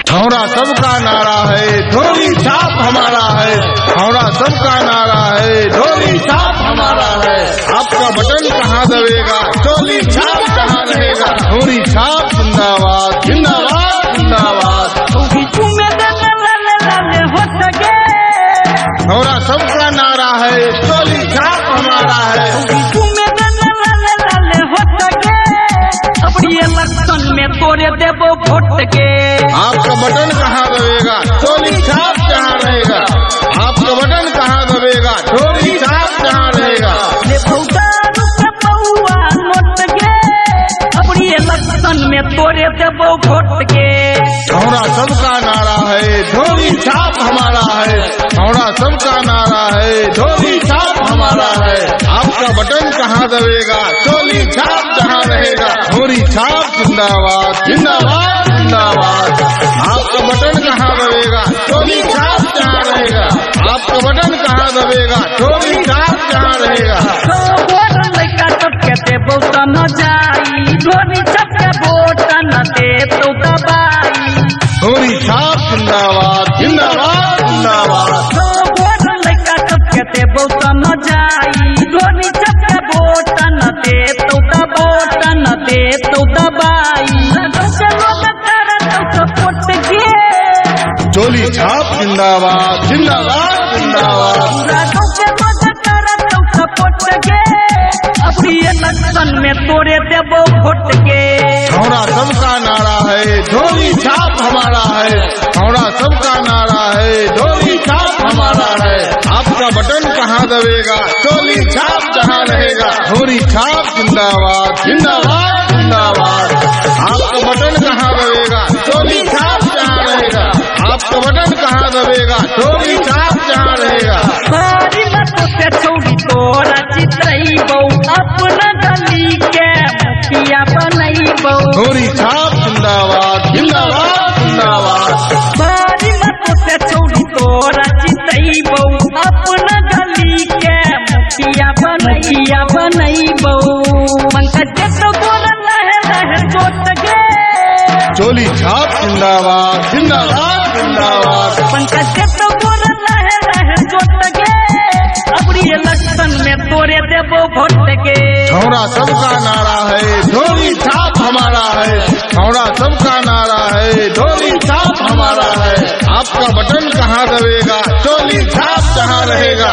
छौड़ा सबका नारा है, ढोली छाप हमारा है। छौड़ा सबका नारा है, ढोली छाप हमारा है। आपका बटन कहाँ दबेगा, चोली छाप कहाँ रहेगा। ढोली छाप जिंदाबाद जिंदाबाद जिंदाबाद। छौड़ा सबका नारा है, चोली छाप हमारा है। इलेक्शन में तोरे देवो वोट के। आपका बटन कहाँ दबेगा, चोली छाप कहाँ रहेगा। आपका बटन कहाँ दबेगा, चोली छाप कहाँ रहेगा। इलेक्शन में तोरे देवो वोट के। छौड़ा सबका नारा है, ढोली छाप हमारा है। छौड़ा सबका नारा है, ढोली छाप हमारा है। आपका बटन कहाँ दबेगा, चोली छाप कहाँ रहेगा। ढोली छाप जिंदाबाद जिंदाबाद जिंदाबाद। आपका बटन कहाँ दबेगा, चोली छाप कहाँ रहेगा। आपका बटन कहाँ दबेगा, चोली छाप कहाँ रहेगा। ढोली छाप जिंदाबाद जिंदाबाद जिंदाबाद। चोली छाप जिंदाबाद जिंदाबाद जिंदाबाद। इलेक्शन में तोरे देवो वोट के। छौड़ा सबका नारा है, ढोली छाप हमारा है। छौड़ा सबका नारा है, ढोली छाप हमारा है। आपका बटन कहाँ दबेगा, चोली छाप कहाँ रहेगा। ढोली छाप जिंदाबाद जिंदाबाद जिंदाबाद। आपका बटन कहाँ दबेगा, चोली छाप कहाँ रहेगा। आपका बटन कहाँ दबेगा, चोली छाप कहाँ रहेगा। तोरा चित्रैबौ अपना गली के मुखिया बनैबौ। ढोली छाप जिंदाबाद जिंदाबाद जिंदाबाद। बारी मत से छौड़ी तोरा चित्रैबौ अपना गली के मुखिया बनैबौ। पंकज तो बोला लहे लहे जोत गे। चोली छाप जिंदाबाद जिंदाबाद जिंदाबाद। पंकज तो बोला लहे लहे जोत गे। इलेक्शन में तोरे देवो वोट के। छौड़ा सबका नारा है, ढोली छाप हमारा है। छौड़ा सबका नारा है, ढोली छाप हमारा है। आपका बटन कहाँ दबेगा, चोली छाप कहाँ रहेगा।